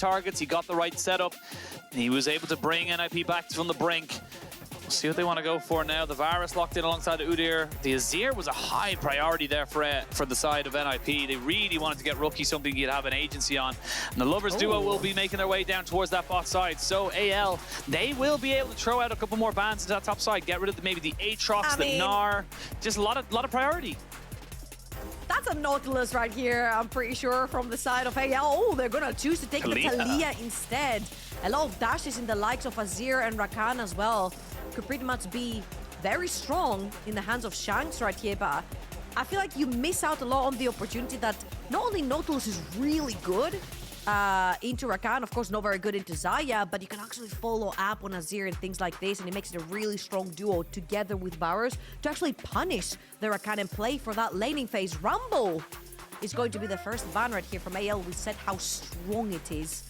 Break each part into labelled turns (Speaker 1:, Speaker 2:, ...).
Speaker 1: targets. He got the right setup. He was able to bring NIP back from the brink. We'll see what they want to go for now. The Varus locked in alongside the Udyr. The Azir was a high priority there for the side of NIP. They really wanted to get Rookie something he'd have an agency on. And the Lovers duo will be making their way down towards that bot side. So AL, they will be able to throw out a couple more bans into that top side. Get rid of maybe the Aatrox, the Gnar. Just a lot of priority.
Speaker 2: That's a Nautilus right here, I'm pretty sure, from the side of AL. Oh, they're going to choose to take the Taliyah instead. A lot of dashes in the likes of Azir and Rakan as well. Could pretty much be very strong in the hands of Shanks right here, but I feel like you miss out a lot on the opportunity that not only Nautilus is really good into Rakan, of course not very good into Xayah, but you can actually follow up on Azir and things like this, and it makes it a really strong duo together with Varus to actually punish the Rakan and play for that laning phase. Rumble is going to be the first ban right here from AL. We said how strong it is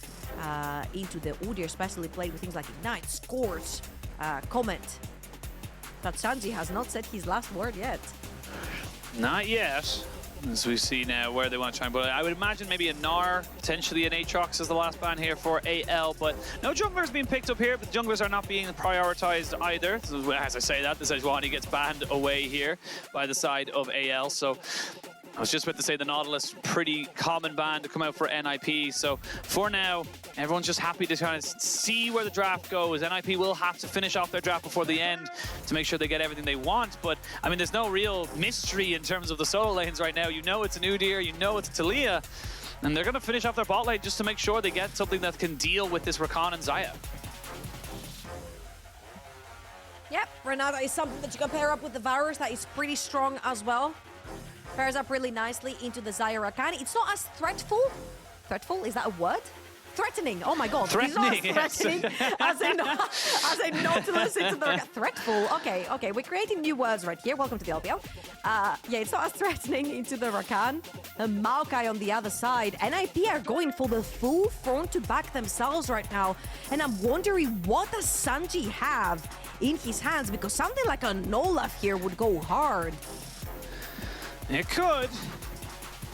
Speaker 2: into the Udyr, especially played with things like Ignite, Scorch, Comment. But Shanji has not said his last word yet.
Speaker 1: Not yet. As we see now where they want to try and put it. I would imagine maybe a Gnar, potentially an Aatrox as the last ban here for AL, but no junglers being picked up here, but the junglers are not being prioritized either. As I say that, the Sejuani gets banned away here by the side of AL, so I was just about to say the Nautilus, pretty common ban to come out for NIP. So for now, everyone's just happy to kind of see where the draft goes. NIP will have to finish off their draft before the end to make sure they get everything they want. But I mean, there's no real mystery in terms of the solo lanes right now. You know it's an Udyr, you know it's a Taliyah, and they're going to finish off their bot lane just to make sure they get something that can deal with this Rakan and Xayah.
Speaker 2: Yep, Renata is something that you can pair up with the Varus that is pretty strong as well. Pairs up really nicely into the Xayah Rakan. It's not as threatful. Threatful? Is that a word? Threatening. Oh my god.
Speaker 1: Threatening,
Speaker 2: it's not as threatening as a Nautilus into the Rakan. Threatful. Okay. We're creating new words right here. Welcome to the LPL. Yeah, it's not as threatening into the Rakan. The Maokai on the other side. NIP are going for the full front to back themselves right now. And I'm wondering, what does Shanji have in his hands? Because something like a Nolaf here would go hard.
Speaker 1: It could.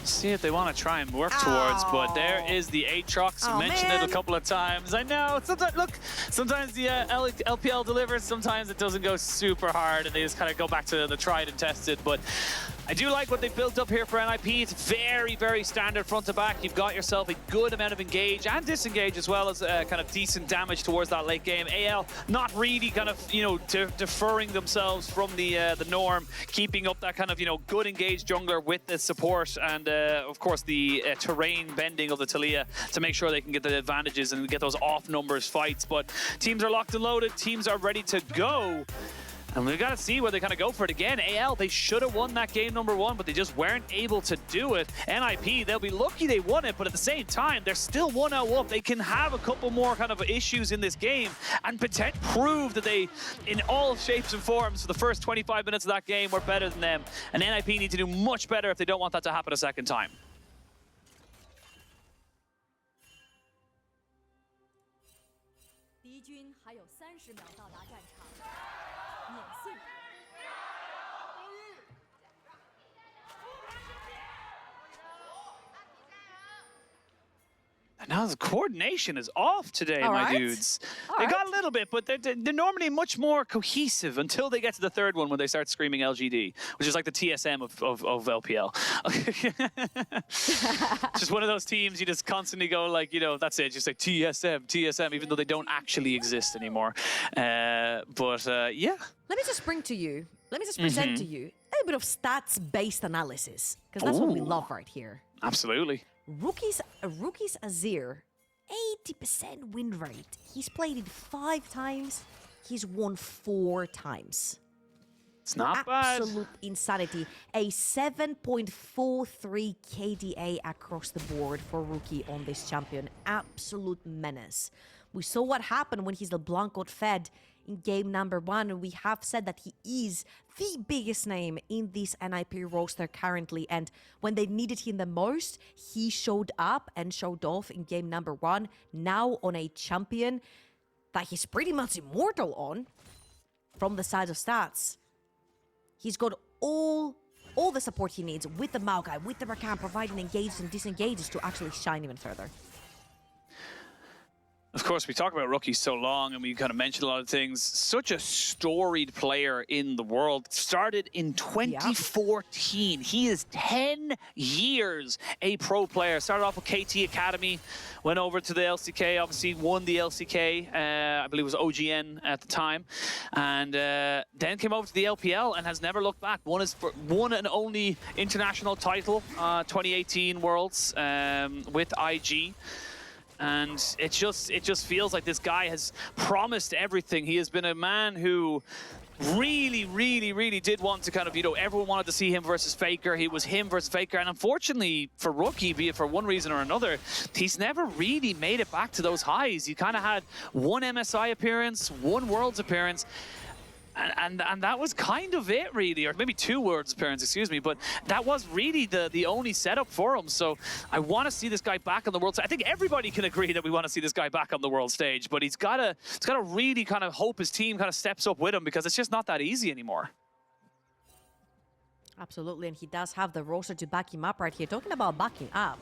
Speaker 1: See if they want to try and work towards, but there is the Aatrox. Mentioned it a couple of times. I know. Sometimes the LPL delivers. Sometimes it doesn't go super hard, and they just kind of go back to the tried and tested. But I do like what they built up here for NIP. It's very, very standard front to back. You've got yourself a good amount of engage and disengage, as well as kind of decent damage towards that late game. AL not really kind of, you know, deferring themselves from the norm, keeping up that kind of, you know, good engaged jungler with the support and of course the terrain bending of the Taliyah to make sure they can get the advantages and get those off numbers fights. But teams are locked and loaded. Teams are ready to go. And we've got to see where they kind of go for it again. AL, they should have won that game #1, but they just weren't able to do it. NIP, they'll be lucky they won it, but at the same time, they're still 1-0 up. They can have a couple more kind of issues in this game and prove that they, in all shapes and forms, for the first 25 minutes of that game, were better than them. And NIP need to do much better if they don't want that to happen a second time. Now the coordination is off today, my dudes. They got a little bit, but they're normally much more cohesive until they get to the third one when they start screaming LGD, which is like the TSM of LPL. Just one of those teams you just constantly go like, you know, that's it, just like TSM, even though they don't actually exist anymore. Yeah.
Speaker 2: Let me just present to you a little bit of stats-based analysis, because that's what we love right here.
Speaker 1: Absolutely.
Speaker 2: Rookie's Azir, 80% win rate. He's played it 5 times. He's won 4 times.
Speaker 1: It's not bad.
Speaker 2: Absolute insanity. A 7.43 KDA across the board for Rookie on this champion. Absolute menace. We saw what happened when he's the Blanc got fed in game #1, and we have said that he is the biggest name in this NIP roster currently, and when they needed him the most, he showed up and showed off in game #1, now on a champion that he's pretty much immortal on from the side of stats. He's got all the support he needs with the Maokai, with the Rakan, providing engages and disengages to actually shine even further.
Speaker 1: course, we talk about rookies so long, and we kind of mentioned a lot of things. Such a storied player in the world. Started in 2014. He is 10 years a pro player. Started off with KT Academy, went over to the LCK, obviously won the LCK. I believe it was OGN at the time. And then came over to the LPL and has never looked back. Won his one and only international title, 2018 Worlds with IG. And it just feels like this guy has promised everything. He has been a man who really did want to kind of, everyone wanted to see him versus Faker. He was him versus Faker. And unfortunately for Rookie, be it for one reason or another, he's never really made it back to those highs. He kind of had one MSI appearance, one Worlds appearance. And that was kind of it, really, or maybe two Worlds appearances, excuse me, but that was really the only setup for him. So I want to see this guy back on the world stage. I think everybody can agree that we want to see this guy back on the world stage, but he's got to really kind of hope his team kind of steps up with him, because it's just not that easy anymore.
Speaker 2: Absolutely, and he does have the roster to back him up right here. Talking about backing up,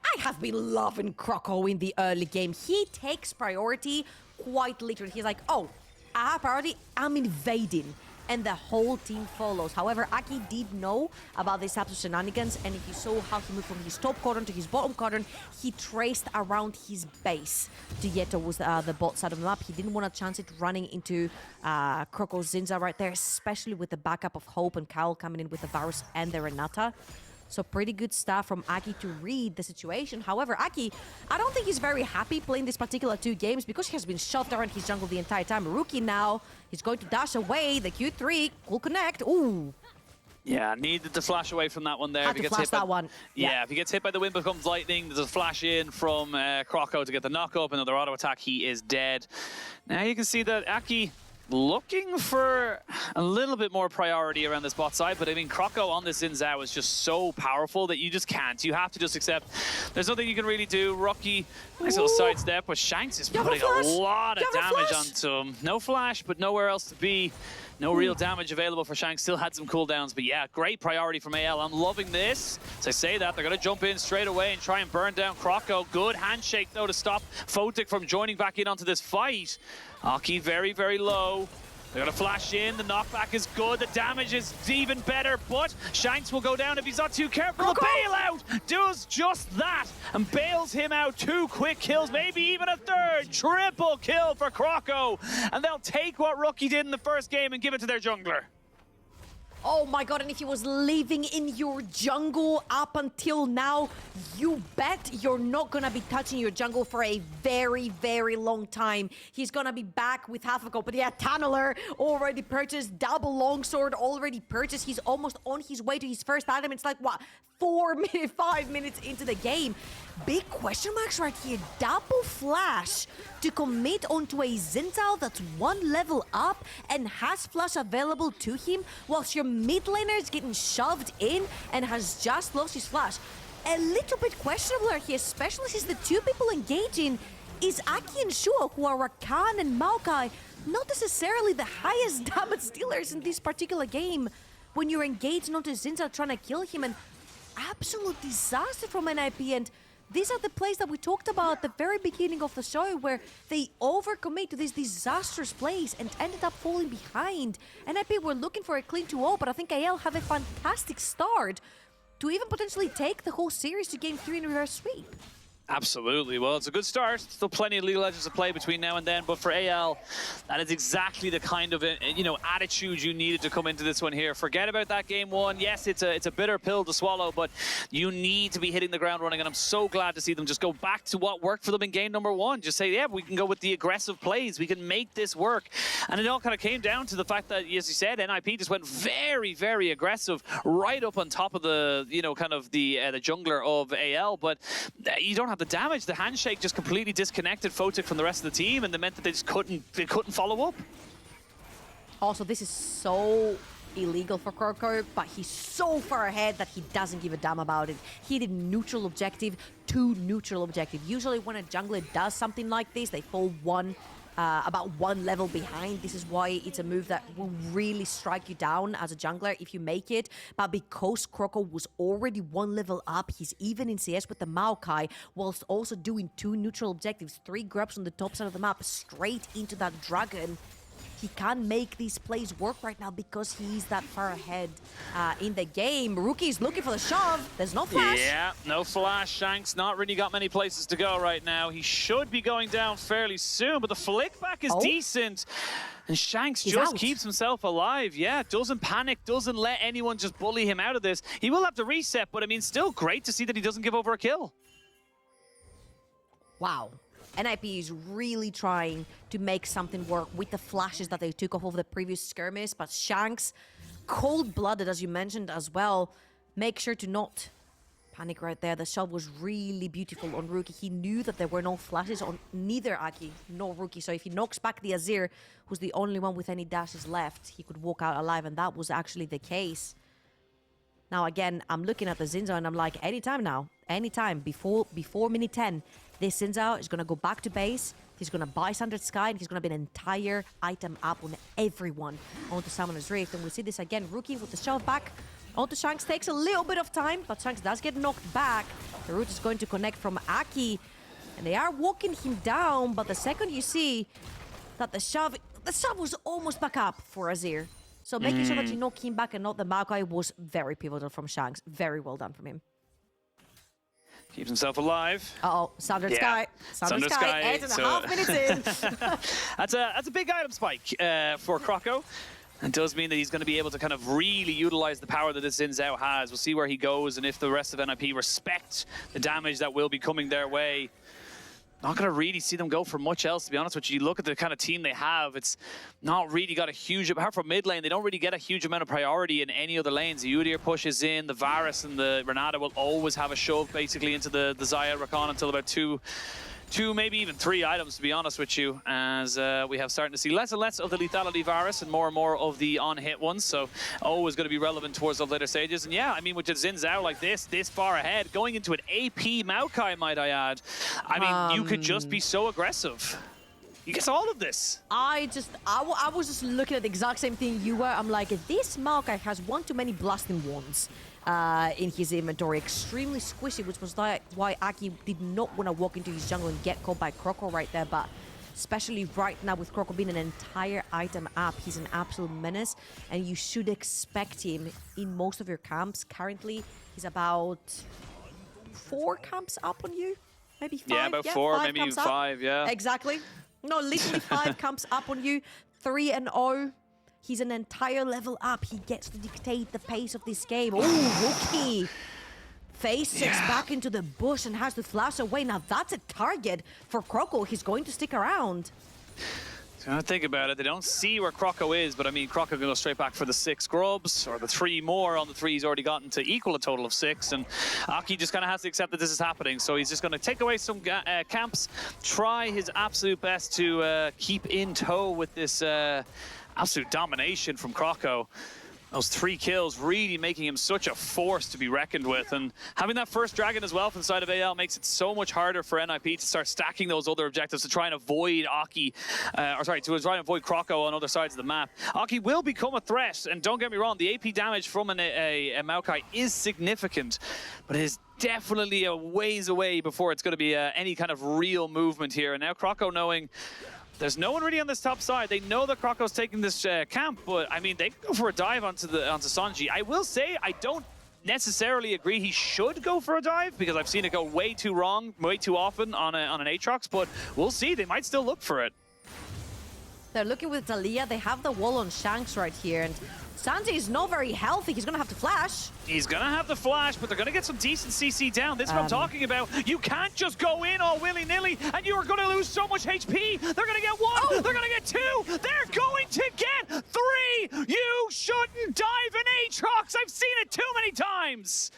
Speaker 2: I have been loving Croco in the early game. He takes priority quite literally. He's like, oh, I have priority, I'm invading, and the whole team follows. However, Aki did know about these types of shenanigans, and if you saw how he moved from his top quadrant to his bottom quadrant, he traced around his base to get towards the bot side of the map. He didn't want to chance it running into Croco's Zinza right there, especially with the backup of Hope and Kael coming in with the Varus and the Renata. So pretty good stuff from Aki to read the situation. However, Aki, I don't think he's very happy playing these particular two games because he has been shoved around his jungle the entire time. Rookie now, he's going to dash away. The Q3 will connect. Ooh.
Speaker 1: Yeah, needed to flash away from that one there.
Speaker 2: Had to flash that one.
Speaker 1: Yeah, if he gets hit by the wind becomes lightning, there's a flash in from Croco to get the knock up. Another auto attack, he is dead. Now you can see that Aki looking for a little bit more priority around this bot side, but I mean, Croco on this Zinzao is just so powerful that you just can't. You have to just accept. There's nothing you can really do. Rocky, nice little sidestep, but Shanks is putting a lot of damage onto him. No flash, but nowhere else to be. No real damage available for Shanks. Still had some cooldowns, but yeah, great priority from AL. I'm loving this. As I say that, they're going to jump in straight away and try and burn down Croco. Good handshake, though, to stop Photic from joining back in onto this fight. Aki very low. They're going to flash in. The knockback is good. The damage is even better, but Shanks will go down if he's not too careful. The bailout does just that and bails him out. 2 quick kills, maybe even a third. Triple kill for Croco. And they'll take what Rookie did in the first game and give it to their jungler.
Speaker 2: Oh my god, and if he was living in your jungle up until now, you bet you're not gonna be touching your jungle for a very long time. He's gonna be back with half a gold, but yeah, Tunneler already purchased, double longsword already purchased. He's almost on his way to his first item. It's like, what, 5 minutes into the game. Big question marks right here. Double flash to commit onto a Zinzao that's 1 level up and has flash available to him, whilst your mid laner is getting shoved in and has just lost his flash. A little bit questionable here, especially since the two people engaging is Aki and Zhuo, who are Rakan and Maokai, not necessarily the highest damage dealers in this particular game. When you're engaging onto Zinzao trying to kill him, and absolute disaster from NIP, and these are the plays that we talked about at the very beginning of the show, where they overcommit to these disastrous plays and ended up falling behind. NIP were looking for a clean 2-0, but I think Kael have a fantastic start to even potentially take the whole series to game 3 in reverse sweep.
Speaker 1: Absolutely. Well, it's a good start. Still plenty of League of Legends to play between now and then, but for AL, that is exactly the kind of attitude you needed to come into this one here. Forget about that game 1. Yes, it's a bitter pill to swallow, but you need to be hitting the ground running, and I'm so glad to see them just go back to what worked for them in game number 1. Just say, yeah, we can go with the aggressive plays. We can make this work. And it all kind of came down to the fact that, as you said, NIP just went very aggressive right up on top of the, kind of the jungler of AL, but you don't have the damage. The handshake just completely disconnected Photic from the rest of the team, and it meant that they just couldn't follow up.
Speaker 2: Also, this is so illegal for Croco, but he's so far ahead that he doesn't give a damn about it. He did neutral objective to neutral objective. Usually when a jungler does something like this, they fall one about one level behind. This is why it's a move that will really strike you down as a jungler if you make it. But because Croco was already one level up, he's even in CS with the Maokai, whilst also doing 2 neutral objectives, 3 grabs on the top side of the map, straight into that dragon. He can't make these plays work right now because he's that far ahead in the game. Rookie's looking for the shove. There's no flash.
Speaker 1: Yeah, no flash. Shanks not really got many places to go right now. He should be going down fairly soon, but the flick back is decent. And Shanks just keeps himself alive. Yeah, doesn't panic, doesn't let anyone just bully him out of this. He will have to reset, but I mean, still great to see that he doesn't give over a kill.
Speaker 2: Wow. NIP is really trying to make something work with the flashes that they took off of the previous skirmish, but Shanks, cold-blooded as you mentioned as well, make sure to not panic right there. The shot was really beautiful on Rookie. He knew that there were no flashes on neither Aki nor Rookie, so if he knocks back the Azir, who's the only one with any dashes left, he could walk out alive, and that was actually the case. Now again, I'm looking at the Zinzao and I'm like, anytime now, anytime, before minute 10, this Zinzao is going to go back to base, he's going to buy Sundered Sky, and he's going to be an entire item up on everyone onto Summoner's Rift. And we see this again, Rookie with the shove back onto Shanks, takes a little bit of time, but Shanks does get knocked back. The root is going to connect from Aki, and they are walking him down, but the second you see that the shove was almost back up for Azir. So making sure that you knock him back and not the Maokai was very pivotal from Shanks. Very well done from him.
Speaker 1: Keeps himself alive.
Speaker 2: Uh-oh, Sundered Sky. Sundered Sky, 8.5 minutes in.
Speaker 1: That's a big item spike for Croco. It does mean that he's going to be able to kind of really utilize the power that this Zinzao has. We'll see where he goes and if the rest of NIP respect the damage that will be coming their way. Not going to really see them go for much else, to be honest with you. You look at the kind of team they have, it's not really got a huge, apart from mid lane, they don't really get a huge amount of priority in any other lanes. The Udyr pushes in, the Varus and the Renata will always have a shove basically into the Xayah Rakan until about two, maybe even 3 items, to be honest with you, as we have starting to see less and less of the lethality Varus and more of the on-hit ones, so always going to be relevant towards the later stages. And yeah, I mean, with the Zinzao like this far ahead, going into an AP Maokai, might I add, I mean, you could just be so aggressive. You get all of this. I
Speaker 2: was just looking at the exact same thing you were. I'm like, this Maokai has one too many blasting wands in his inventory. Extremely squishy, which was why Aki did not want to walk into his jungle and get caught by Croco right there. But especially right now with Croco being an entire item up, he's an absolute menace. And you should expect him in most of your camps. Currently, he's about 4 camps up on you. Maybe 5?
Speaker 1: Yeah, about 4, maybe even 5, yeah.
Speaker 2: Exactly. No, literally 5 camps up on you. 3-0. He's an entire level up. He gets to dictate the pace of this game. Oh, Rookie faces back into the bush and has to flash away. Now that's a target for Croco. He's going to stick around.
Speaker 1: So I think about it, they don't see where Croco is, but I mean, Croco can go straight back for the 6 grubs, or the 3 more on the 3 he's already gotten to equal a total of 6, and Aki just kind of has to accept that this is happening, so he's just going to take away some camps, try his absolute best to keep in tow with this absolute domination from Croco. Those 3 kills really making him such a force to be reckoned with, and having that first dragon as well from the side of AL makes it so much harder for NIP to start stacking those other objectives to try and avoid Aki, to try and avoid Croco on other sides of the map. Aki will become a threat, and don't get me wrong, the AP damage from a Maokai is significant, but it is definitely a ways away before it's going to be any kind of real movement here. And now Croco, knowing there's no one really on this top side. They know that Croco's taking this camp, but I mean, they can go for a dive onto Shanji. I will say, I don't necessarily agree he should go for a dive, because I've seen it go way too wrong, way too often on an Aatrox, but we'll see. They might still look for it.
Speaker 2: They're looking with Talia. They have the wall on Shanks right here, and Shanji is not very healthy. He's going to have to flash.
Speaker 1: He's going to have to flash, but they're going to get some decent CC down. This is what I'm talking about. You can't just go in all willy-nilly, and you are going to lose so much HP. They're going to get 1. They're going to get 2. They're going to get 3. You shouldn't dive an Aatrox. I've seen it too many times.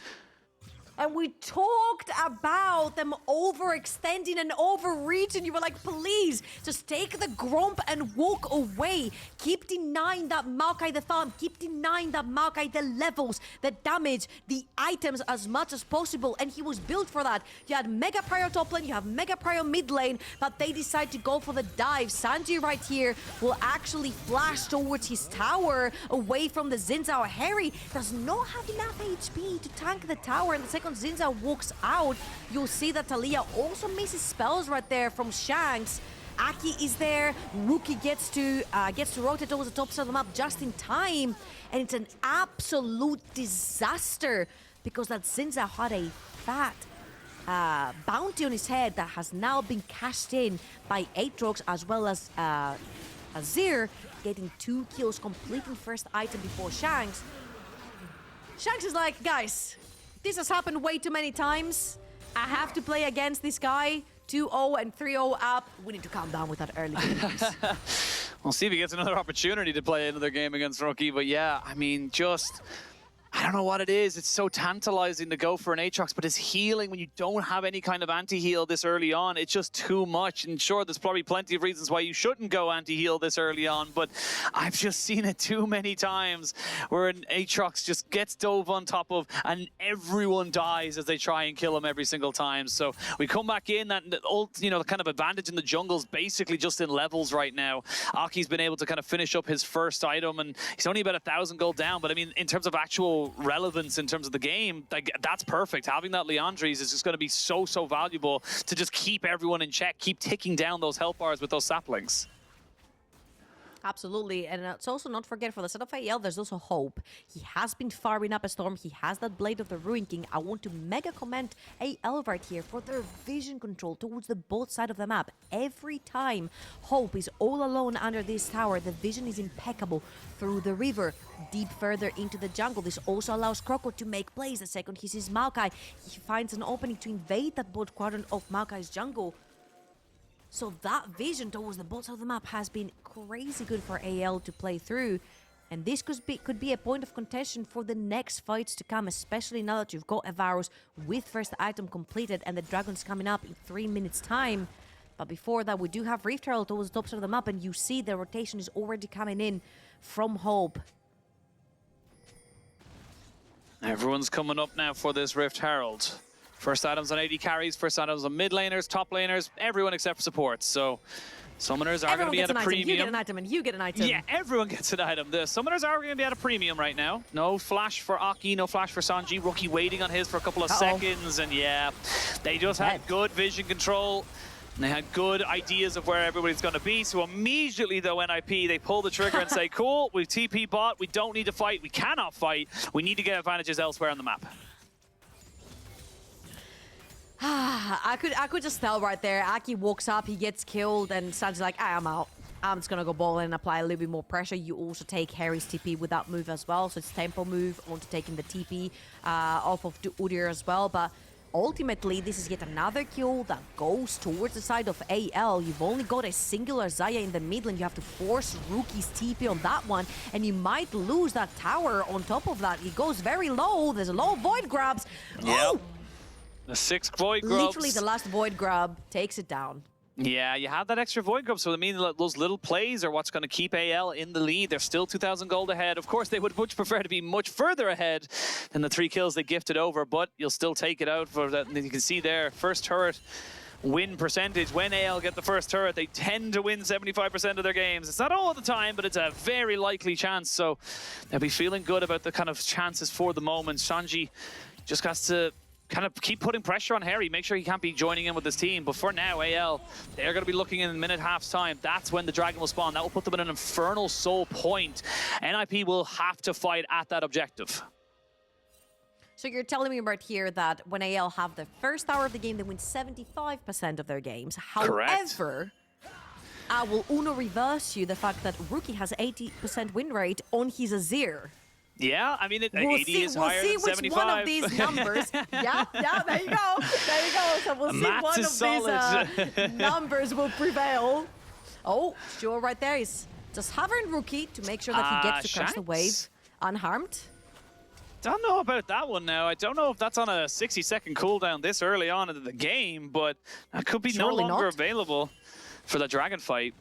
Speaker 2: And we talked about them overextending and overreaching. You were like, please, just take the Gromp and walk away. Keep denying that Maokai the farm. Keep denying that Maokai the levels, the damage, the items as much as possible. And he was built for that. You had Mega Prior top lane, you have Mega Prior mid lane, but they decide to go for the dive. Shanji right here will actually flash towards his tower away from the Zinzao. Hery does not have enough HP to tank the tower, and the second Zinzao walks out, you'll see that Taliyah also misses spells right there from Shanks. Aki is there. Rookie gets to rotate towards the top side of the map just in time, and it's an absolute disaster because that Zinzao had a fat bounty on his head that has now been cashed in by Aatrox as well as Azir, getting 2 kills, completing first item before Shanks. Shanks is like, guys, this has happened way too many times. I have to play against this guy. 2-0 and 3-0 up. We need to calm down with that early games.
Speaker 1: We'll see if he gets another opportunity to play another game against Rookie. But yeah, I mean, just... I don't know what it is. It's so tantalizing to go for an Aatrox, but his healing when you don't have any kind of anti-heal this early on, it's just too much. And sure, there's probably plenty of reasons why you shouldn't go anti-heal this early on, but I've just seen it too many times where an Aatrox just gets dove on top of and everyone dies as they try and kill him every single time. So we come back in, that old, you know, the kind of advantage in the jungle is basically just in levels right now. Aki's been able to kind of finish up his first item, and he's only about 1,000 gold down, but I mean, in terms of actual relevance in terms of the game, like, that's perfect. Having that Leandries is just going to be so valuable to just keep everyone in check, keep ticking down those health bars with those saplings.
Speaker 2: Absolutely, and let's also not forget, for the set of AL, there's also hope. He has been firing up a storm, he has that Blade of the Ruin King. I want to mega comment AL right here for their vision control towards the both side of the map. Every time Hope is all alone under this tower, the vision is impeccable through the river, deep further into the jungle. This also allows Croco to make plays. The second he sees Maokai, he finds an opening to invade that bot quadrant of Maokai's jungle. So that vision towards the bottom of the map has been crazy good for AL to play through. And this could be a point of contention for the next fights to come, especially now that you've got a Varus with first item completed and the Dragon's coming up in 3 minutes time. But before that, we do have Rift Herald towards the top side of the map, and you see the rotation is already coming in from Hope.
Speaker 1: Everyone's coming up now for this Rift Herald. First items on AD carries, first items on mid laners, top laners, everyone except for supports. So summoners are going to be at a premium.
Speaker 2: You get an item and you get an item.
Speaker 1: Yeah, everyone gets an item. The summoners are going to be at a premium right now. No flash for Aki, no flash for Shanji. Rookie waiting on his for a couple of seconds. And yeah, they just had good vision control. And they had good ideas of where everybody's going to be. So immediately, though, NIP, they pull the trigger and say, cool, we've TP bot. We don't need to fight. We cannot fight. We need to get advantages elsewhere on the map.
Speaker 2: I could just tell right there. Aki walks up, he gets killed, and Shanji's like, I'm out. I'm just gonna go ball in and apply a little bit more pressure. You also take Hery's TP with that move as well, so it's tempo move onto taking the TP off of Udyr as well. But ultimately, this is yet another kill that goes towards the side of AL. You've only got a singular Xayah in the mid lane. You have to force Rookie's TP on that one, and you might lose that tower on top of that. He goes very low. There's a low void grabs.
Speaker 1: Yep. Oh! The 6 void grubs.
Speaker 2: Literally the last void grab takes it down.
Speaker 1: Yeah, you have that extra void grub, so I mean those little plays are what's going to keep AL in the lead. They're still 2,000 gold ahead. Of course, they would much prefer to be much further ahead than the 3 kills they gifted over, but you'll still take it out for that. And you can see there, first turret win percentage. When AL get the first turret, they tend to win 75% of their games. It's not all the time, but it's a very likely chance, so they'll be feeling good about the kind of chances for the moment. Shanji just has to kind of keep putting pressure on Hery, make sure he can't be joining in with his team. But for now, AL, they're going to be looking in a minute half's time. That's when the dragon will spawn. That will put them in an infernal soul point. NIP will have to fight at that objective.
Speaker 2: So you're telling me right here that when AL have the first hour of the game, they win 75% of their games.
Speaker 1: Correct.
Speaker 2: However, I will Uno reverse you the fact that Rookie has 80% win rate on his Azir.
Speaker 1: Yeah, I mean, 80 is higher than 75.
Speaker 2: We'll see which one of these numbers. yeah, there you go. There you go. So we'll see one of these numbers will prevail. Oh, Zhuo right there is just hovering Rookie to make sure that he gets to cross the wave unharmed.
Speaker 1: don't know about that one now. I don't know if that's on a 60-second cooldown this early on into the game, but that could be
Speaker 2: Surely
Speaker 1: no longer
Speaker 2: not.
Speaker 1: available for the dragon fight.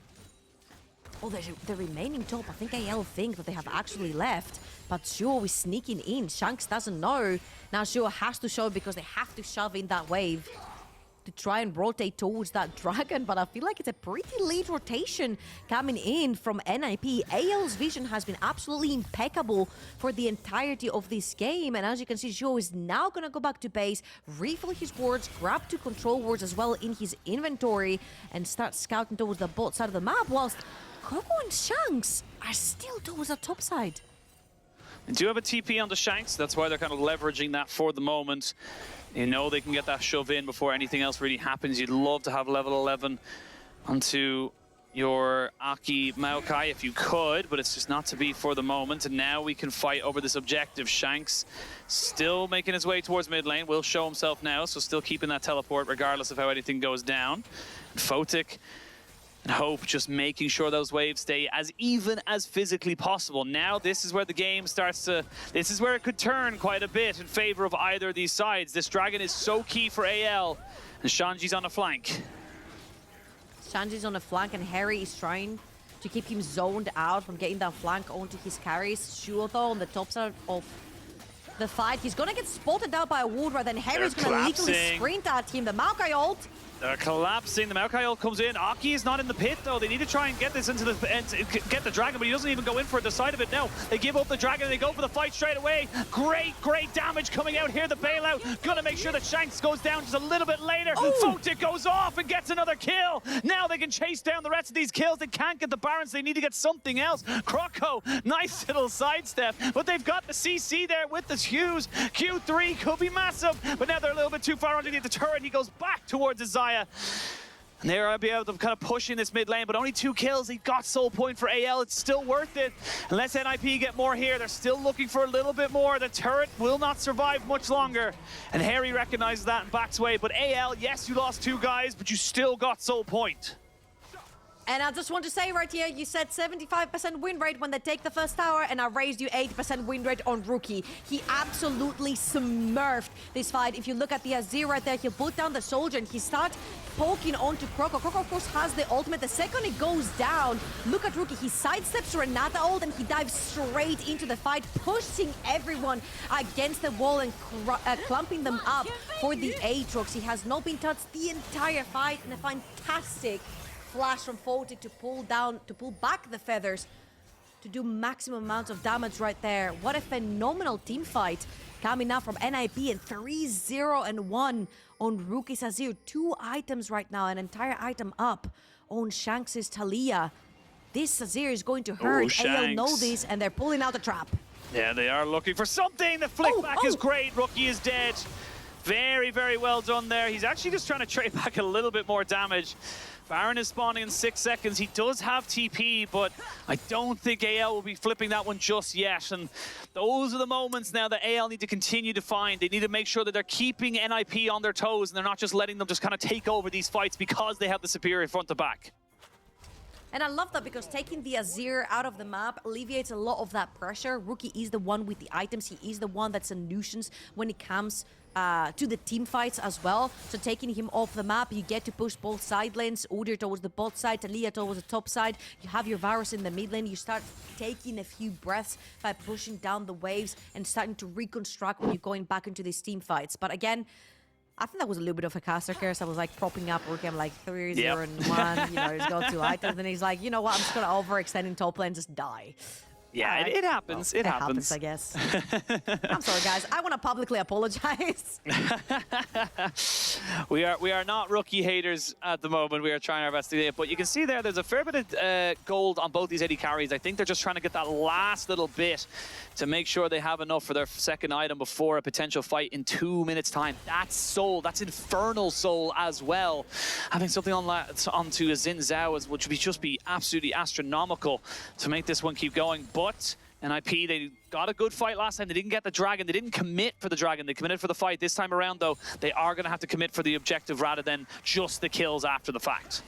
Speaker 2: Oh, the remaining top. I think AL think that they have actually left, but Zhuo is sneaking in. Shanks doesn't know. Now Zhuo has to show because they have to shove in that wave to try and rotate towards that dragon, but I feel like it's a pretty late rotation coming in from NIP. AL's vision has been absolutely impeccable for the entirety of this game, and as you can see, Zhuo is now gonna go back to base, refill his wards, grab 2 control wards as well in his inventory, and start scouting towards the bot side of the map, whilst Croco and Shanks are still towards the top side.
Speaker 1: They do have a TP on the Shanks, that's why they're kind of leveraging that for the moment. You know they can get that shove in before anything else really happens. You'd love to have level 11 onto your Aki Maokai if you could, but it's just not to be for the moment. And now we can fight over this objective. Shanks still making his way towards mid lane, will show himself now, so still keeping that teleport regardless of how anything goes down. Photic and Hope just making sure those waves stay as even as physically possible. Now this is where the game starts to, this is where it could turn quite a bit in favor of either of these sides. This dragon is so key for AL, and Shanji's on the flank.
Speaker 2: Shanji's on the flank, and Hery is trying to keep him zoned out from getting that flank onto his carries. Zhuo though on the top side of the fight, he's gonna get spotted out by a ward, right then Hery's gonna literally sprint at him. The Maokai ult.
Speaker 1: They're collapsing. The Maokai ult comes in. Aki is not in the pit though. They need to try and get this into the get the dragon, but he doesn't even go in for the side of it. No, they give up the dragon and they go for the fight straight away. Great damage coming out here. The bailout gonna make sure that Shanks goes down just a little bit later. Photic goes off and gets another kill. Now they can chase down the rest of these kills. They can't get the Barons. They need to get something else. Croco, nice little sidestep, but they've got the CC there with the Hughes. Q3 could be massive, but now they're a little bit too far underneath the turret. He goes back towards his Zaya. And they're be able to kind of push in this mid lane, but only 2 kills. He got soul point for AL. It's still worth it. Unless NIP get more here, they're still looking for a little bit more. The turret will not survive much longer. And Hery recognizes that and backs away. But AL, yes, you lost 2 guys, but you still got soul point.
Speaker 2: And I just want to say right here, you said 75% win rate when they take the first tower, and I raised you 80% win rate on Rookie. He absolutely smurfed this fight. If you look at the Azir right there, he'll put down the soldier and he starts poking onto Croco. Croco, of course, has the ultimate. The second it goes down, look at Rookie. He sidesteps Renata ult and he dives straight into the fight, pushing everyone against the wall and clumping them up for the Aatrox. He has not been touched the entire fight, and a fantastic flash from Photic to pull back the feathers to do maximum amounts of damage right there. What a phenomenal team fight coming out from NIP, and 3-0-1 on Rookie's Azir. 2 items right now, an entire item up on Shanks' Talia. This Azir is going to hurt. AL know this, and they're pulling out the trap.
Speaker 1: Yeah, they are looking for something. The flick back is great. Rookie is dead. Very well done there. He's actually just trying to trade back a little bit more damage. Baron is spawning in 6 seconds. He does have TP, but I don't think AL will be flipping that one just yet. And those are the moments now that AL need to continue to find. They need to make sure that they're keeping NIP on their toes and they're not just letting them just kind of take over these fights because they have the superior front to back.
Speaker 2: And I love that because taking the Azir out of the map alleviates a lot of that pressure. Rookie is the one with the items. He is the one that's a nuisance when it comes to the team fights as well. So taking him off the map, you get to push both side lanes. Udyr towards the bot side, Talia towards the top side. You have your Varus in the mid lane. You start taking a few breaths by pushing down the waves and starting to reconstruct when you're going back into these team fights. But again, I think that was a little bit of a caster curse. I was like propping up Rookie. I'm like 3-0-1. You know, he's got 2 items, and he's like, you know what? I'm just gonna overextend in top lane and just die.
Speaker 1: Yeah, right. it happens. Well, it happens,
Speaker 2: I guess. I'm sorry, guys. I want to publicly apologize.
Speaker 1: We are not Rookie haters at the moment. We are trying our best to do it. But you can see there's a fair bit of gold on both these AD carries. I think they're just trying to get that last little bit to make sure they have enough for their second item before a potential fight in 2 minutes' time. That's soul. That's infernal soul as well. Having something onto a Xin Zhao, which would just be absolutely astronomical to make this one keep going. But NIP, they got a good fight last time. They didn't get the dragon. They didn't commit for the dragon. They committed for the fight. This time around, though, they are going to have to commit for the objective rather than just the kills after the fact.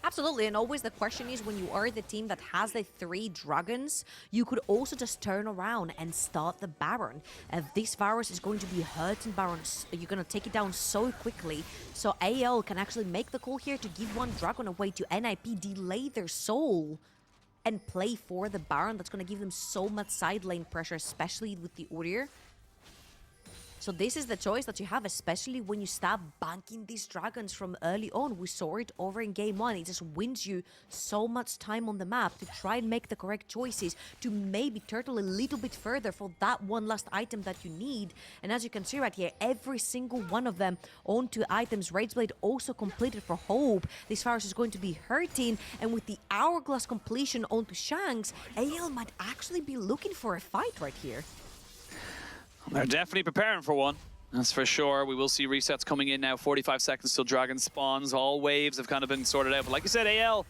Speaker 2: Absolutely, and always the question is, when you are the team that has the 3 dragons, you could also just turn around and start the Baron. This virus is going to be hurting Baron, you're going to take it down so quickly, so AL can actually make the call here to give 1 dragon away to NIP, delay their soul, and play for the Baron. That's going to give them so much side lane pressure, especially with the Udyr. So this is the choice that you have, especially when you start banking these dragons from early on. We saw it over in game 1. It just wins you so much time on the map to try and make the correct choices, to maybe turtle a little bit further for that one last item that you need. And as you can see right here, every single one of them onto items. Rageblade also completed for Hope. This virus is going to be hurting, and with the Hourglass completion onto Shanks, AL might actually be looking for a fight right here.
Speaker 1: They're definitely preparing for one. That's for sure. We will see resets coming in now. 45 seconds till Dragon spawns. All waves have kind of been sorted out. But like you said, AL,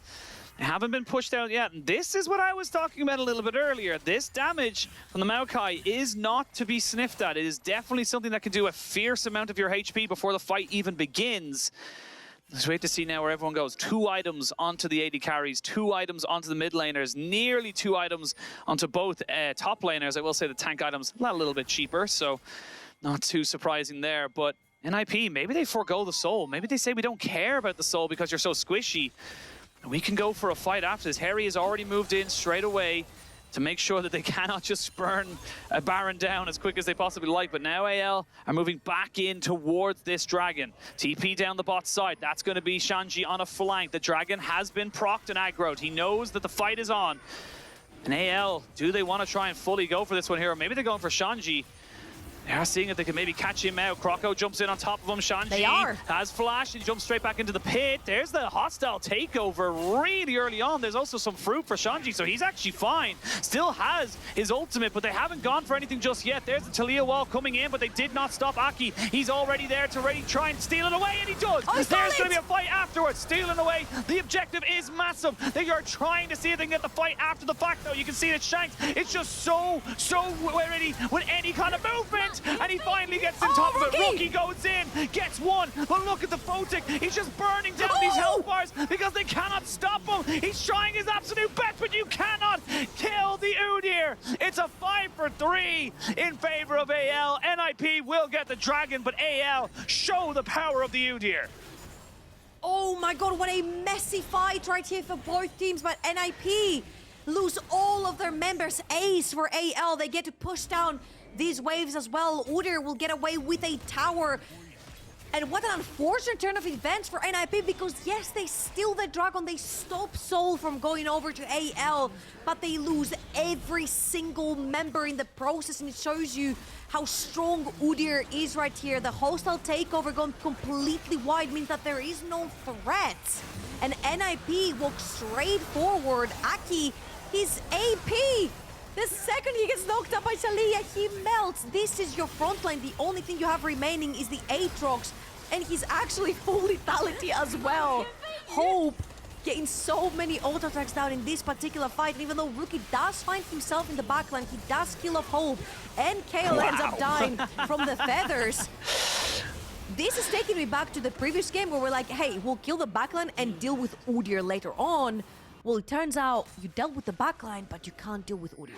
Speaker 1: they haven't been pushed out yet. And this is what I was talking about a little bit earlier. This damage from the Maokai is not to be sniffed at. It is definitely something that can do a fierce amount of your HP before the fight even begins. Let's wait to see now where everyone goes. 2 items onto the AD carries, 2 items onto the mid laners, nearly 2 items onto both top laners. I will say the tank items a little bit cheaper, so not too surprising there. But NIP, maybe they forego the soul. Maybe they say we don't care about the soul because you're so squishy. We can go for a fight after this. Hery has already moved in straight away to make sure that they cannot just burn a Baron down as quick as they possibly like. But now AL are moving back in towards this dragon. TP down the bot side. That's going to be Shanji on a flank. The dragon has been procced and aggroed. He knows that the fight is on. And AL, do they want to try and fully go for this one here? Or maybe they're going for Shanji. They are seeing if they can maybe catch him out. Croco jumps in on top of him. Shanji has flash and he jumps straight back into the pit. There's the hostile takeover really early on. There's also some fruit for Shanji, so he's actually fine. Still has his ultimate, but they haven't gone for anything just yet. There's the Talia wall coming in, but they did not stop Aki. He's already there to try and steal it away, and he does. There's going to be a fight afterwards. Stealing away. The objective is massive. They are trying to see if they can get the fight after the fact, though. You can see that Shanks is just so ready with any kind of movement. And he finally gets on top of it. Rookie goes in, gets 1. But look at the Photic. He's just burning down these health bars because they cannot stop him. He's trying his absolute best, but you cannot kill the Udyr. It's a 5 for 3 in favor of AL. NIP will get the dragon, but AL show the power of the Udyr.
Speaker 2: Oh my god, what a messy fight right here for both teams, but NIP lose all of their members. Ace for AL. They get to push down these waves as well. Udyr will get away with a tower. And what an unfortunate turn of events for NIP, because yes, they steal the dragon, they stop Soul from going over to AL, but they lose every single member in the process, and it shows you how strong Udyr is right here. The hostile takeover gone completely wide means that there is no threat. And NIP walks straight forward. Aki, his AP. The second he gets knocked up by Talia, he melts. This is your front line. The only thing you have remaining is the Aatrox, and he's actually full lethality as well. Hope getting so many auto attacks down in this particular fight, and even though Rookie does find himself in the backline, he does kill off Hope, and Kael ends up dying from the feathers. This is taking me back to the previous game where we're like, hey, we'll kill the backline and deal with Udyr later on. Well, it turns out you dealt with the backline, but you can't deal with Udyr.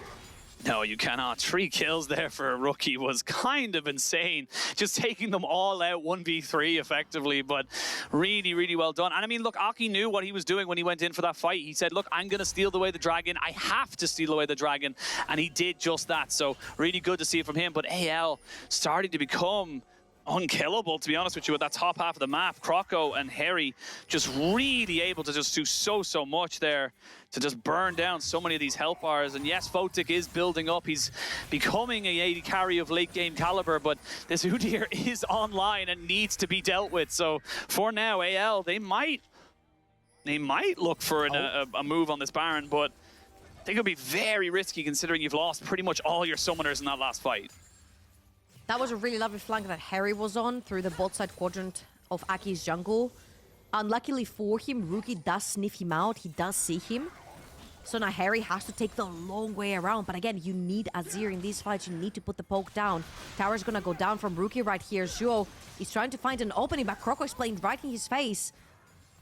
Speaker 1: No, you cannot. 3 kills there for a rookie was kind of insane. Just taking them all out 1v3 effectively, but really, really well done. And I mean, look, Aki knew what he was doing when he went in for that fight. He said, look, I'm going to steal away the dragon. I have to steal away the dragon. And he did just that. So really good to see it from him. But AL starting to become unkillable, to be honest with you, at that top half of the map. Croco and Hery just really able to just do so much there to just burn down so many of these health bars. And yes, Photic is building up. He's becoming a AD carry of late game caliber, but this Udyr is online and needs to be dealt with. So for now, AL, they might look for a move on this Baron, but I think it'll be very risky considering you've lost pretty much all your summoners in that last fight.
Speaker 2: That was a really lovely flank that Hery was on through the bot side quadrant of Aki's jungle. Unluckily for him, Rookie does sniff him out. He does see him. So now Hery has to take the long way around. But again, you need Azir in these fights. You need to put the poke down. Tower's gonna go down from Rookie right here. Zhuo is trying to find an opening, but Croco is playing right in his face.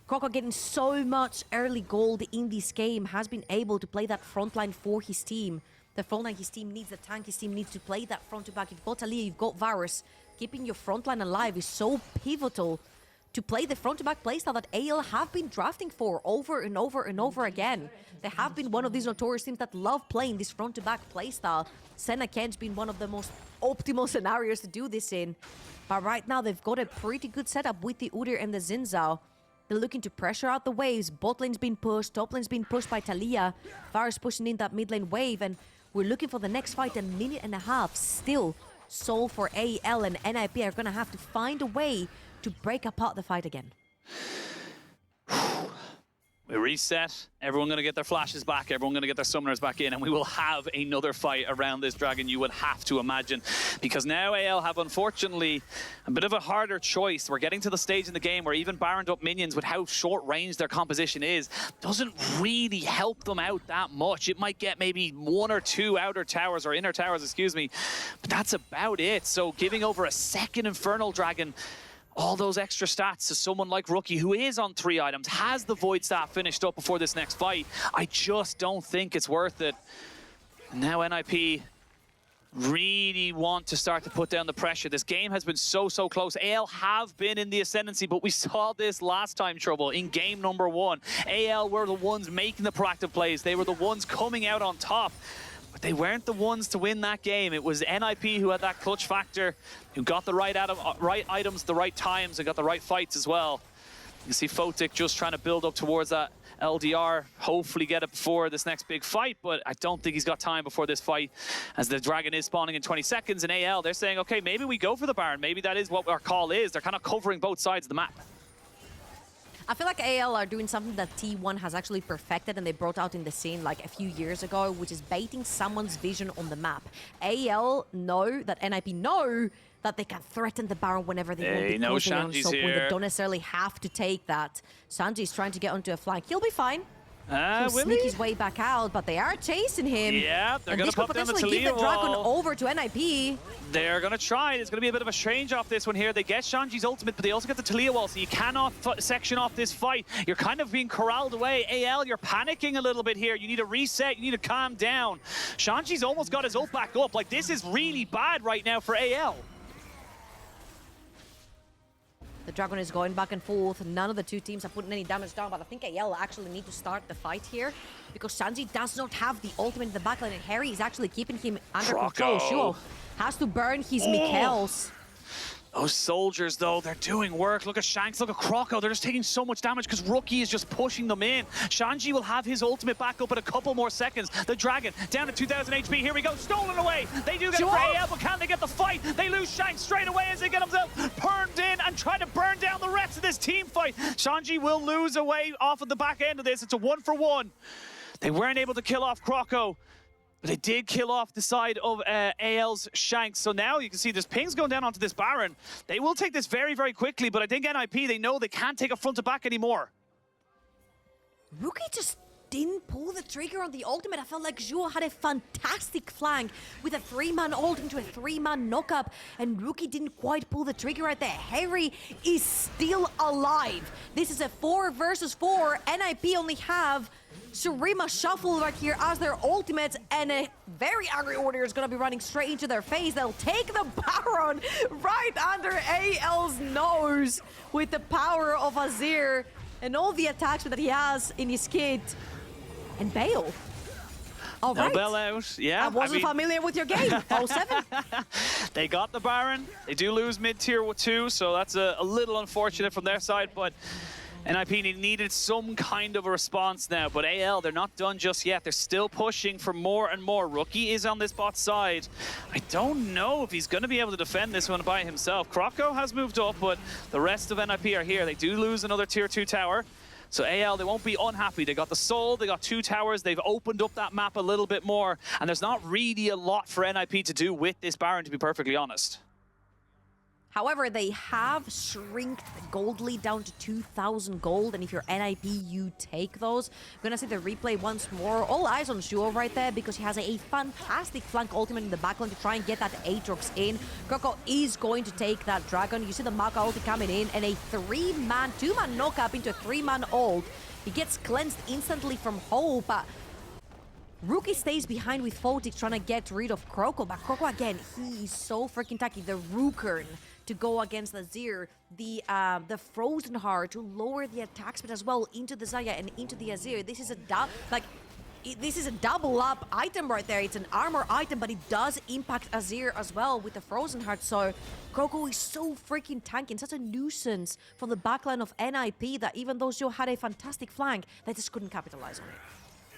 Speaker 2: Croco getting so much early gold in this game, has been able to play that frontline for his team. The frontline his team needs, the tank his team needs to play that front to back. You've got Taliyah, you've got Varus. Keeping your frontline alive is so pivotal to play the front to back playstyle that AL have been drafting for over and over and over again. They have been one of these notorious teams that love playing this front to back playstyle. Senna Ken's been one of the most optimal scenarios to do this in. But right now they've got a pretty good setup with the Udyr and the Xin Zhao. They're looking to pressure out the waves. Bot lane's been pushed, top lane's been pushed by Taliyah. Varus pushing in that mid lane wave, and we're looking for the next fight, 1.5 minutes still. So for AL and NIP are gonna have to find a way to break apart the fight again.
Speaker 1: We reset, everyone going to get their flashes back, everyone going to get their summoners back in, and we will have another fight around this dragon, you would have to imagine. Because now AL have, unfortunately, a bit of a harder choice. We're getting to the stage in the game where even Baroned up minions, with how short range their composition is, doesn't really help them out that much. It might get maybe 1 or 2 outer towers, or inner towers, excuse me, but that's about it. So giving over a second Infernal Dragon, all those extra stats to someone like Rookie, who is on 3 items, has the Void Staff finished up before this next fight, I just don't think it's worth it. And now NIP really want to start to put down the pressure. This game has been so close. AL have been in the ascendancy, but we saw this last time, Trouble, in game number 1. AL were the ones making the proactive plays. They were the ones coming out on top. But they weren't the ones to win that game. It was NIP who had that clutch factor, who got the right items, the right times, and got the right fights as well. You see Photic just trying to build up towards that LDR, hopefully get it before this next big fight, but I don't think he's got time before this fight, as the dragon is spawning in 20 seconds, and AL, they're saying, okay, maybe we go for the Baron. Maybe that is what our call is. They're kind of covering both sides of the map.
Speaker 2: I feel like AL are doing something that T1 has actually perfected and they brought out in the scene like a few years ago, which is baiting someone's vision on the map. AL know that NIP know that they can threaten the Baron whenever they want.
Speaker 1: They know Shanji's here.
Speaker 2: They don't necessarily have to take that. Shanji's trying to get onto a flank. He'll be fine. He'll sneak his way back out, but they are chasing him.
Speaker 1: Yeah, they're going to pop down the Taliyah
Speaker 2: give the dragon
Speaker 1: wall.
Speaker 2: over to NIP.
Speaker 1: They're going to try. There's going to be a bit of a change off this one here. They get Shanji's ultimate, but they also get the Taliyah wall, so you cannot section off this fight. You're kind of being corralled away. AL, you're panicking a little bit here. You need to reset. You need to calm down. Shanji's almost got his ult back up. Like, this is really bad right now for AL.
Speaker 2: The dragon is going back and forth. None of the two teams are putting any damage down, but I think AL actually need to start the fight here because Shanji does not have the ultimate in the backline, and Hery is actually keeping him under control. Zhuo has to burn his Mikaels.
Speaker 1: Those soldiers, though, they're doing work. Look at Shanks, look at Croco. They're just taking so much damage because Rookie is just pushing them in. Shanji will have his ultimate back up in a couple more seconds. The dragon down to 2,000 HP. Here we go. Stolen away. They do get it for AL, but can they get the fight? They lose Shanks straight away as they get themselves burned in and try to burn down the rest of this team fight. Shanji will lose away off of the back end of this. It's a 1-for-1. They weren't able to kill off Croco, but they did kill off the side of AL's Shanks. So now you can see there's pings going down onto this Baron. They will take this very quickly, but I think NIP, they know they can't take a front to back anymore.
Speaker 2: Rookie just didn't pull the trigger on the ultimate. I felt like Zhuo had a fantastic flank with a 3-man ult into a 3-man knockup, and Rookie didn't quite pull the trigger right there. Hery is still alive. This is a 4 versus 4. NIP only have Shurima Shuffle right here as their ultimate, and a very angry Order is going to be running straight into their face. They'll take the Baron right under AL's nose with the power of Azir and all the attacks that he has in his kit. And Bale. All right.
Speaker 1: Bell out, yeah.
Speaker 2: I wasn't familiar with your game, 07.
Speaker 1: They got the Baron. They do lose mid-tier 2, so that's a little unfortunate from their side, but NIP needed some kind of a response now, but AL, they're not done just yet. They're still pushing for more and more. Rookie is on this bot side. I don't know if he's going to be able to defend this one by himself. Croco has moved up, but the rest of NIP are here. They do lose another tier 2 tower. So AL, they won't be unhappy. They got the soul, they got 2 towers, they've opened up that map a little bit more, and there's not really a lot for NIP to do with this Baron, to be perfectly honest.
Speaker 2: However, they have shrinked the gold lead down to 2,000 gold, and if you're NIP, you take those. I'm gonna see the replay once more. All eyes on Zhuo right there because he has a fantastic flank ultimate in the backline to try and get that Aatrox in. Croco is going to take that dragon. You see the Maka ulti coming in, and a 2-man knock-up into a 3-man ult. He gets cleansed instantly from Hope, but Rookie stays behind with Photic trying to get rid of Croco, but Croco again, he is so freaking tacky. The Rookern to go against the Azir, the Frozen Heart to lower the attack speed as well into the Xayah and into the Azir. This is a this is a double up item right there. It's an armor item, but it does impact Azir as well with the Frozen Heart. So Croco is so freaking tanky, such a nuisance from the backline of NIP that even though Zhuo had a fantastic flank, they just couldn't capitalize on it.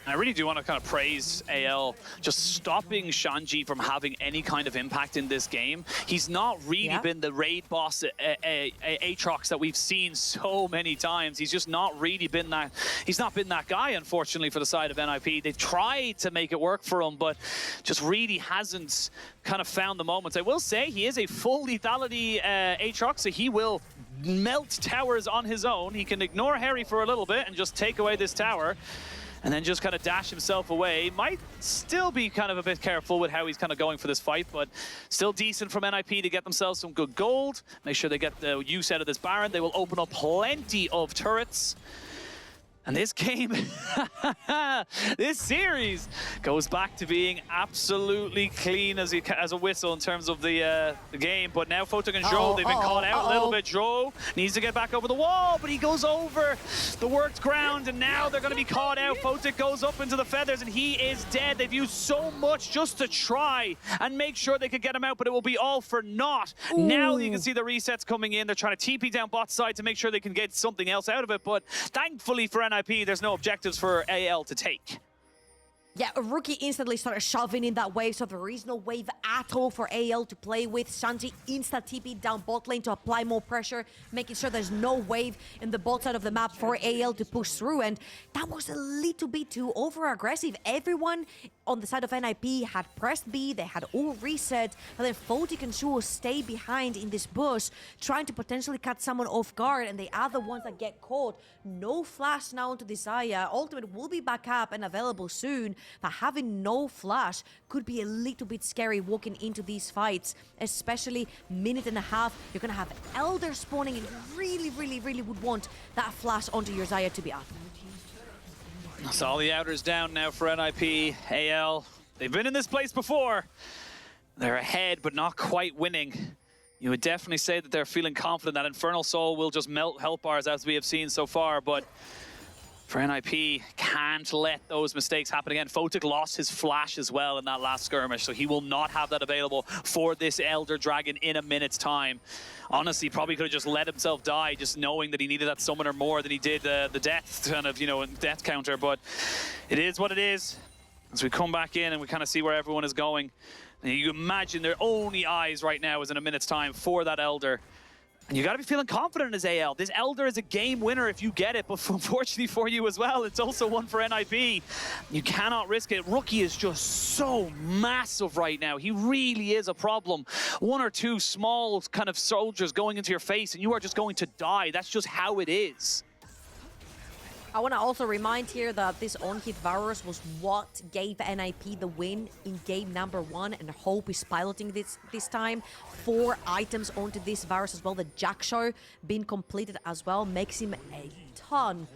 Speaker 1: I really do want to kind of praise AL just stopping Shanji from having any kind of impact in this game. He's not really been the raid boss Aatrox that we've seen so many times. He's just not really been that. He's not been that guy, unfortunately, for the side of NIP. They've tried to make it work for him, but just really hasn't kind of found the moments. I will say he is a full lethality Aatrox, so he will melt towers on his own. He can ignore Hery for a little bit and just take away this tower, and then just kind of dash himself away. Might still be kind of a bit careful with how he's kind of going for this fight, but still decent from NIP to get themselves some good gold. Make sure they get the use out of this Baron. They will open up plenty of turrets. And this game, this series goes back to being absolutely clean as a whistle in terms of the game. But now Photic and Zhuo, they've been caught out a little bit. Zhuo needs to get back over the wall, but he goes over the worked ground, and now they're going to be caught out. Photic goes up into the feathers, and he is dead. They've used so much just to try and make sure they could get him out, but it will be all for naught. Ooh. Now you can see the resets coming in. They're trying to TP down bot side to make sure they can get something else out of it, but thankfully for NIP, there's no objectives for AL to take.
Speaker 2: Yeah, a Rookie instantly started shoving in that wave, so there is no wave at all for AL to play with. Shanji insta-TP down bot lane to apply more pressure, making sure there's no wave in the bot side of the map for AL to push through, and that was a little bit too over-aggressive. Everyone on the side of NIP had pressed B, they had all reset, and then Photic and Zhuo stay behind in this bush, trying to potentially catch someone off guard, and they are the ones that get caught. No flash now into the Xayah. Ultimate will be back up and available soon, but having no flash could be a little bit scary walking into these fights, especially minute and a half. You're gonna have Elder spawning, and you really, really, really would want that flash onto your Xayah to be up.
Speaker 1: So all the outers down now for NIP, AL. They've been in this place before. They're ahead, but not quite winning. You would definitely say that they're feeling confident that Infernal Soul will just melt health bars as we have seen so far, but for NIP, can't let those mistakes happen again. Photic lost his flash as well in that last skirmish, so he will not have that available for this Elder Dragon in a minute's time. Honestly, probably could have just let himself die, just knowing that he needed that summoner more than he did the death kind of, death counter. But it is what it is. As we come back in and we kind of see where everyone is going, and you imagine their only eyes right now is in a minute's time for that Elder. And you got to be feeling confident as AL. This Elder is a game winner if you get it, but unfortunately for you as well, it's also one for NIP. You cannot risk it. Rookie is just so massive right now. He really is a problem. One or two small kind of soldiers going into your face and you are just going to die. That's just how it is.
Speaker 2: I want to also remind here that this on-hit Varus was what gave NIP the win in game number 1, and Hope is piloting this time. 4 items onto this Varus as well. The Jack Show being completed as well makes him a ton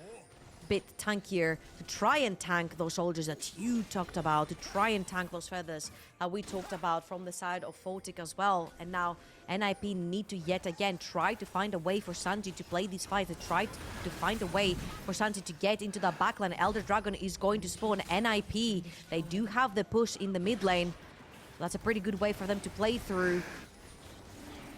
Speaker 2: bit tankier to try and tank those soldiers that you talked about, to try and tank those feathers that we talked about from the side of Photic as well. And now NIP need to yet again try to find a way for Shanji to play these fights, to try to find a way for Shanji to get into the backline. Elder Dragon is going to spawn. NIP, they do have the push in the mid lane. That's a pretty good way for them to play through.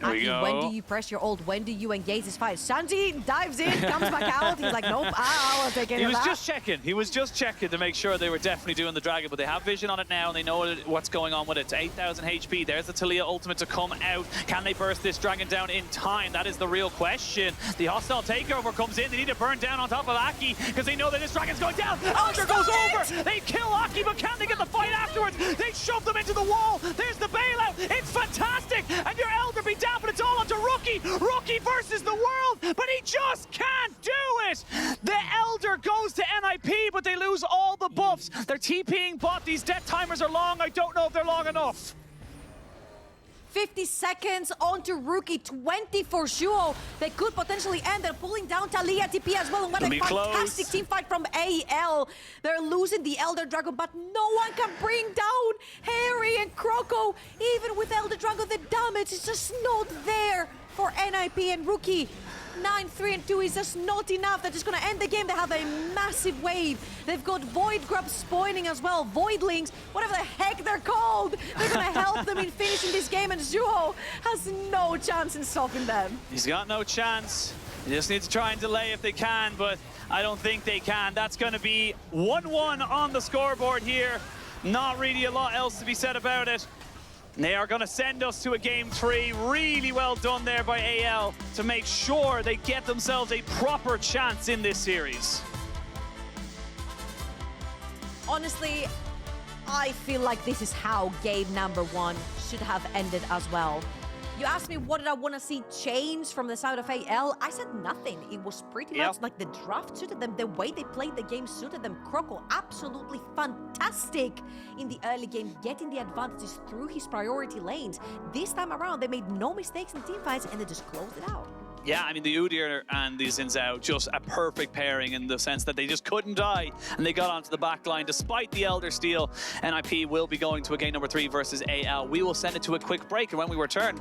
Speaker 2: Aki, when do you press your ult? When do you engage this fight? Shanji dives in, comes back out. He's like, nope, I'll take care of that.
Speaker 1: He was just checking. He was just checking to make sure they were definitely doing the dragon, but they have vision on it now, and they know what's going on with it. It's 8,000 HP. There's the Taliyah ultimate to come out. Can they burst this dragon down in time? That is the real question. The hostile takeover comes in. They need to burn down on top of Aki because they know that this dragon's going down. Elder goes over. They kill Aki, but can they get the fight afterwards? They shove them into the wall. There's the bailout. It's fantastic. And your Elder be down, but it's all onto Rookie. Rookie versus the world, but he just can't do it. The Elder goes to NIP, but they lose all the buffs. They're TPing bot. These death timers are long. I don't know if they're long enough.
Speaker 2: 50 seconds onto Rookie, 20 for Zhuo. They could potentially end. They're pulling down Taliyah TP as well. And what a fantastic team fight from AL. They're losing the Elder Dragon, but no one can bring down Hery and Croco. Even with Elder Dragon, the damage is just not there for NIP and Rookie. 9-3-2 is just not enough. They're just going to end the game. They have a massive wave. They've got Void Grubs spawning as well. Voidlings, whatever the heck they're called. They're going to help them in finishing this game, and Zhuo has no chance in stopping them.
Speaker 1: He's got no chance. They just need to try and delay if they can, but I don't think they can. That's going to be 1-1 on the scoreboard here. Not really a lot else to be said about it. They are going to send us to a game 3. Really well done there by AL to make sure they get themselves a proper chance in this series.
Speaker 2: Honestly, I feel like this is how game number 1 should have ended as well. You asked me what did I want to see change from the side of AL. I said nothing. It was pretty much like the draft suited them. The way they played the game suited them. Croco, absolutely fantastic in the early game, getting the advantages through his priority lanes. This time around, they made no mistakes in teamfights and they just closed it out.
Speaker 1: Yeah, I mean, the Udyr and the Xin Zhao, just a perfect pairing in the sense that they just couldn't die, and they got onto the back line despite the Elder Steal. NIP will be going to a game number 3 versus AL. We will send it to a quick break, and when we return,